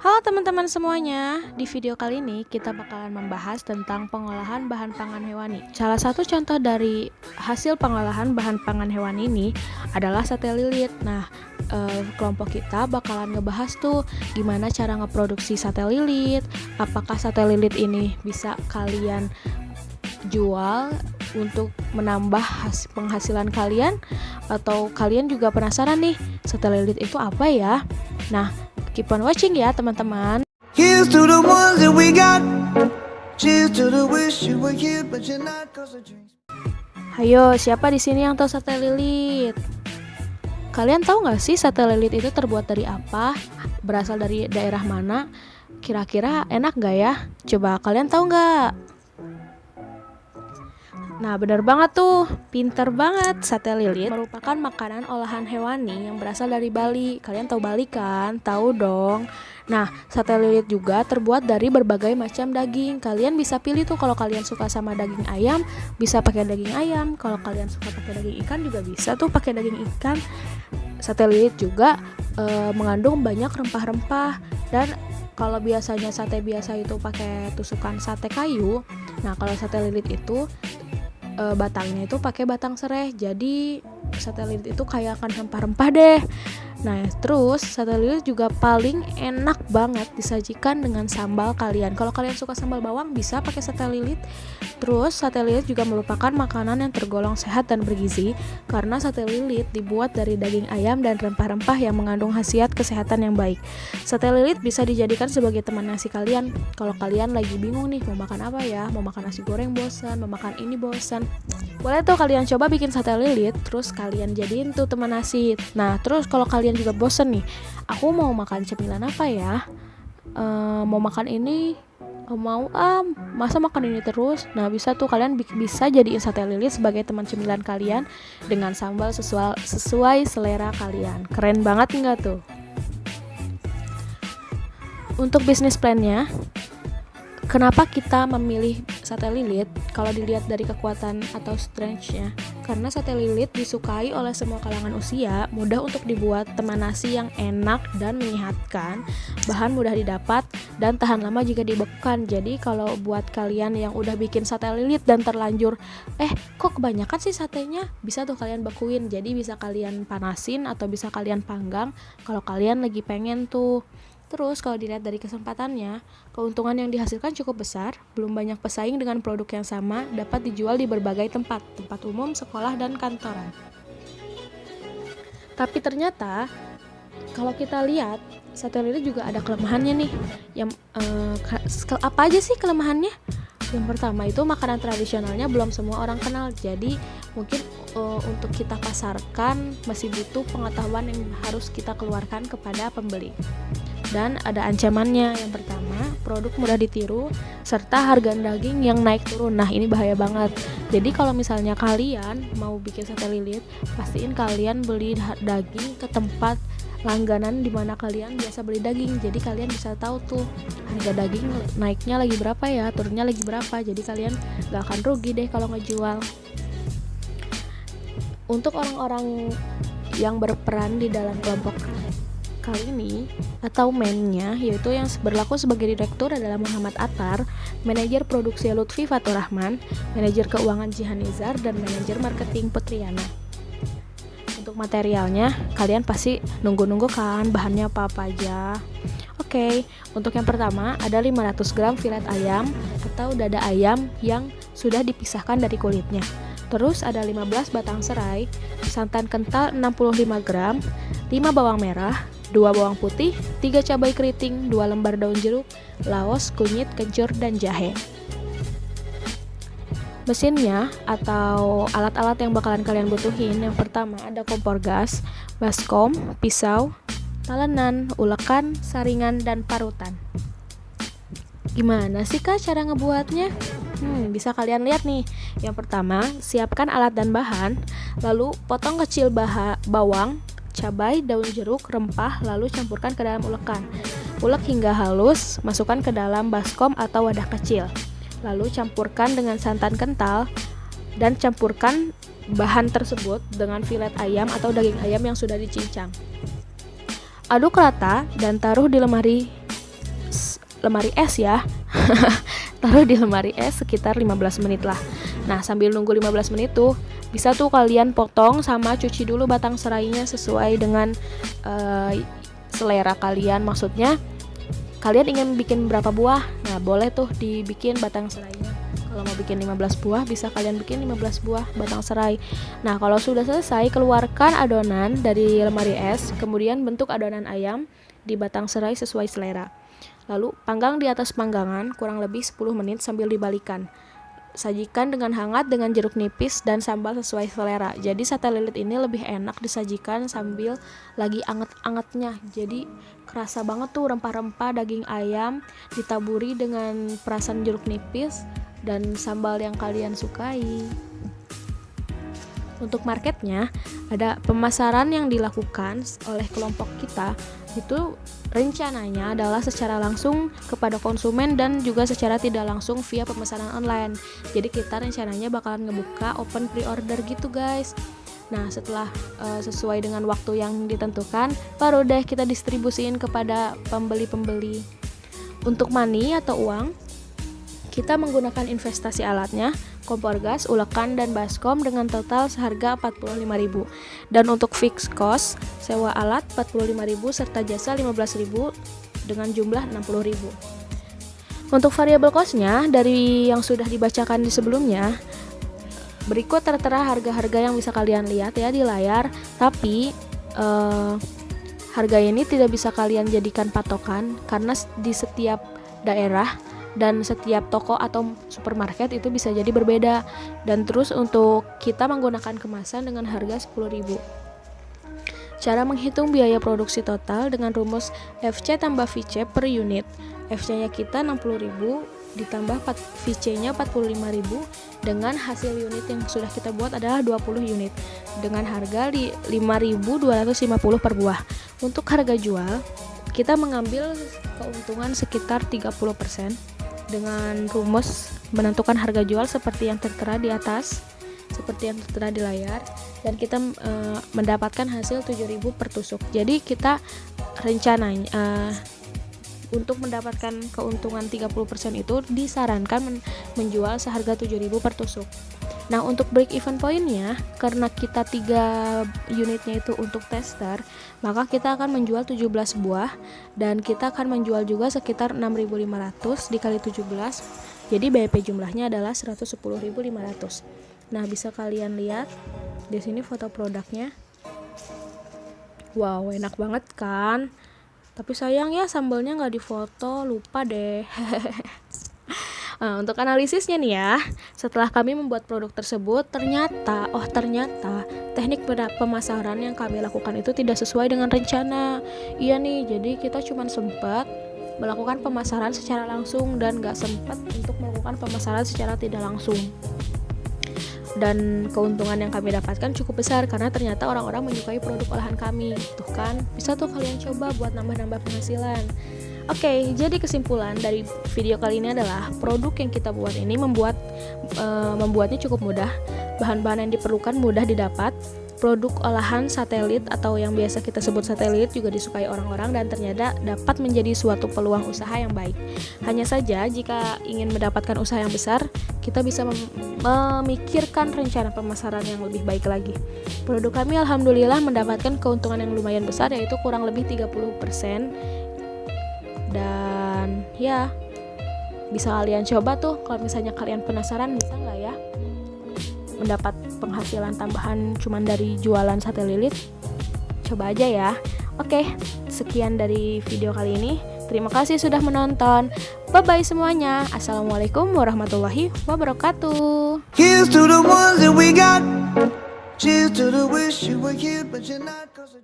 Halo teman-teman semuanya, di video kali ini kita bakalan membahas tentang pengolahan bahan pangan hewani. Salah satu contoh dari hasil pengolahan bahan pangan hewani ini adalah sate lilit. Nah, kelompok kita bakalan ngebahas tuh gimana cara ngeproduksi sate lilit, apakah sate lilit ini bisa kalian jual untuk menambah penghasilan kalian, atau kalian juga penasaran nih, sate lilit itu apa ya? Nah, keep on watching ya teman-teman. Here's to the ones that we got. Cheers to the wish you were here but you're not 'cause the drinks. Hayo, siapa di sini yang tahu sate lilit? Kalian tahu nggak sih sate lilit itu terbuat dari apa? Berasal dari daerah mana? Kira-kira enak nggak ya? Coba kalian tahu nggak? Nah, benar banget tuh, pinter banget. Sate lilit merupakan makanan olahan hewani yang berasal dari Bali. Kalian tahu Bali kan? Tahu dong. Nah, sate lilit juga terbuat dari berbagai macam daging. Kalian bisa pilih tuh, kalau kalian suka sama daging ayam, bisa pakai daging ayam. Kalau kalian suka pakai daging ikan juga bisa tuh pakai daging ikan. Sate lilit juga mengandung banyak rempah-rempah, dan kalau biasanya sate biasa itu pakai tusukan sate kayu. Nah, kalau sate lilit itu batangnya itu pakai batang serai. Jadi sate lilit itu kayak akan rempah-rempah deh. Nah, terus sate lilit juga paling enak banget disajikan dengan sambal kalian. Kalau kalian suka sambal bawang, bisa pakai sate lilit. Terus sate lilit juga merupakan makanan yang tergolong sehat dan bergizi, karena sate lilit dibuat dari daging ayam dan rempah-rempah yang mengandung khasiat kesehatan yang baik. Sate lilit bisa dijadikan sebagai teman nasi kalian. Kalau kalian lagi bingung nih, mau makan apa ya? Mau makan nasi goreng bosan, mau makan ini bosan, boleh tuh kalian coba bikin sate lilit, terus kalian jadiin tuh teman nasi. Nah, terus kalau kalian juga bosen nih, aku mau makan cemilan apa ya? Mau makan ini, masa makan ini terus? Nah, bisa tuh kalian bisa jadiin sate lilit sebagai teman cemilan kalian dengan sambal sesuai selera kalian. Keren banget nggak tuh? Untuk bisnis plan-nya, kenapa kita memilih sate lilit? Kalau dilihat dari kekuatan atau strength-nya, karena sate lilit disukai oleh semua kalangan usia, mudah untuk dibuat, teman nasi yang enak dan menyehatkan, bahan mudah didapat, dan tahan lama jika dibekukan. Jadi kalau buat kalian yang udah bikin sate lilit dan terlanjur, kok kebanyakan sih satenya, bisa tuh kalian bekuin. Jadi bisa kalian panasin atau bisa kalian panggang kalau kalian lagi pengen tuh. Terus kalau dilihat dari kesempatannya, keuntungan yang dihasilkan cukup besar, belum banyak pesaing dengan produk yang sama, dapat dijual di berbagai tempat umum, sekolah, dan kantoran. Tapi ternyata, kalau kita lihat, sate lilit juga ada kelemahannya nih. Apa aja sih kelemahannya? Yang pertama itu makanan tradisionalnya belum semua orang kenal, jadi mungkin untuk kita pasarkan masih butuh pengetahuan yang harus kita keluarkan kepada pembeli. Dan ada ancamannya. Yang pertama, produk mudah ditiru serta harga daging yang naik turun. Nah, ini bahaya banget. Jadi kalau misalnya kalian mau bikin sate lilit, pastiin kalian beli daging ke tempat langganan di mana kalian biasa beli daging. Jadi kalian bisa tahu tuh harga daging naiknya lagi berapa ya, turunnya lagi berapa. Jadi kalian gak akan rugi deh kalau ngejual. Untuk orang-orang yang berperan di dalam kelompok kali ini atau man-nya, yaitu yang berlaku sebagai direktur adalah Muhammad Attar, manajer produksi Lutfi Fatur Rahman, manajer keuangan Jihanizar, dan manajer marketing Putriana. Untuk materialnya, kalian pasti nunggu-nunggu kan bahannya apa-apa aja. Oke, untuk yang pertama ada 500 gram filet ayam atau dada ayam yang sudah dipisahkan dari kulitnya. Terus ada 15 batang serai, santan kental 65 gram, 5 bawang merah, 2 bawang putih, 3 cabai keriting, 2 lembar daun jeruk, laos, kunyit, kencur, dan jahe. Mesinnya atau alat-alat yang bakalan kalian butuhin, yang pertama ada kompor gas, baskom, pisau, talenan, ulekan, saringan, dan parutan. Gimana sih kak cara ngebuatnya? Bisa kalian lihat nih. Yang pertama, siapkan alat dan bahan, lalu potong kecil bawang, cabai, daun jeruk, rempah, lalu campurkan ke dalam ulekan. Ulek hingga halus, masukkan ke dalam baskom atau wadah kecil. Lalu campurkan dengan santan kental dan campurkan bahan tersebut dengan filet ayam atau daging ayam yang sudah dicincang. Aduk rata dan taruh di lemari lemari es ya. Taruh di lemari es sekitar 15 menit lah. Nah, sambil nunggu 15 menit tuh bisa tuh kalian potong sama cuci dulu batang serainya sesuai dengan selera kalian. Maksudnya kalian ingin bikin berapa buah? Nah, boleh tuh dibikin batang serainya. Kalau mau bikin 15 buah, bisa kalian bikin 15 buah batang serai. Nah, kalau sudah selesai, keluarkan adonan dari lemari es, kemudian bentuk adonan ayam di batang serai sesuai selera. Lalu panggang di atas panggangan kurang lebih 10 menit sambil dibalikan. Sajikan dengan hangat dengan jeruk nipis dan sambal sesuai selera. Jadi sate lilit ini lebih enak disajikan sambil lagi anget-angetnya. Jadi kerasa banget tuh rempah-rempah daging ayam ditaburi dengan perasan jeruk nipis dan sambal yang kalian sukai. Untuk marketnya, ada pemasaran yang dilakukan oleh kelompok kita itu rencananya adalah secara langsung kepada konsumen dan juga secara tidak langsung via pemesanan online. Jadi kita rencananya bakalan ngebuka open pre-order gitu guys. Nah, setelah sesuai dengan waktu yang ditentukan, baru deh kita distribusiin kepada pembeli-pembeli. Untuk money atau uang, kita menggunakan investasi alatnya, kompor gas, ulekan, dan baskom dengan total seharga 45.000. Dan untuk fixed cost, sewa alat 45.000 serta jasa 15.000 dengan jumlah 60.000. Untuk variabel cost-nya dari yang sudah dibacakan di sebelumnya, berikut tertera harga-harga yang bisa kalian lihat ya di layar, tapi harga ini tidak bisa kalian jadikan patokan karena di setiap daerah dan setiap toko atau supermarket itu bisa jadi berbeda. Dan terus untuk kita menggunakan kemasan dengan harga 10.000. Cara menghitung biaya produksi total dengan rumus FC tambah VC per unit. FC-nya kita 60.000 ditambah VC-nya 45.000 dengan hasil unit yang sudah kita buat adalah 20 unit dengan harga 5.250 per buah. Untuk harga jual, kita mengambil keuntungan sekitar 30% dengan rumus menentukan harga jual seperti yang tertera di atas, seperti yang tertera di layar, dan kita mendapatkan hasil 7.000 per tusuk. Jadi kita rencananya untuk mendapatkan keuntungan 30% itu disarankan menjual seharga 7.000 per tusuk. Nah, untuk break even point-nya, karena kita 3 unitnya itu untuk tester, maka kita akan menjual 17 buah dan kita akan menjual juga sekitar 6.500 dikali 17. Jadi BEP jumlahnya adalah 110.500. Nah, bisa kalian lihat di sini foto produknya. Wow, enak banget kan? Tapi sayang ya sambalnya nggak difoto, lupa deh. Nah, untuk analisisnya nih ya, setelah kami membuat produk tersebut, ternyata teknik pemasaran yang kami lakukan itu tidak sesuai dengan rencana. Iya nih, jadi kita cuma sempat melakukan pemasaran secara langsung dan gak sempat untuk melakukan pemasaran secara tidak langsung. Dan keuntungan yang kami dapatkan cukup besar karena ternyata orang-orang menyukai produk olahan kami. Tuh kan, bisa tuh kalian coba buat nambah-nambah penghasilan. Oke, jadi kesimpulan dari video kali ini adalah produk yang kita buat ini membuatnya cukup mudah. Bahan-bahan yang diperlukan mudah didapat. Produk olahan satelit atau yang biasa kita sebut satelit juga disukai orang-orang dan ternyata dapat menjadi suatu peluang usaha yang baik. Hanya saja jika ingin mendapatkan usaha yang besar, kita bisa memikirkan rencana pemasaran yang lebih baik lagi. Produk kami alhamdulillah mendapatkan keuntungan yang lumayan besar, yaitu kurang lebih 30%. Dan ya, bisa kalian coba tuh kalau misalnya kalian penasaran, bisa nggak ya mendapat penghasilan tambahan cuman dari jualan sate lilit? Coba aja ya. Oke, sekian dari video kali ini. Terima kasih sudah menonton. Bye-bye semuanya. Assalamualaikum warahmatullahi wabarakatuh. Here's to the ones that we got. Cheers to the wish you were here, but you're not. 'Cause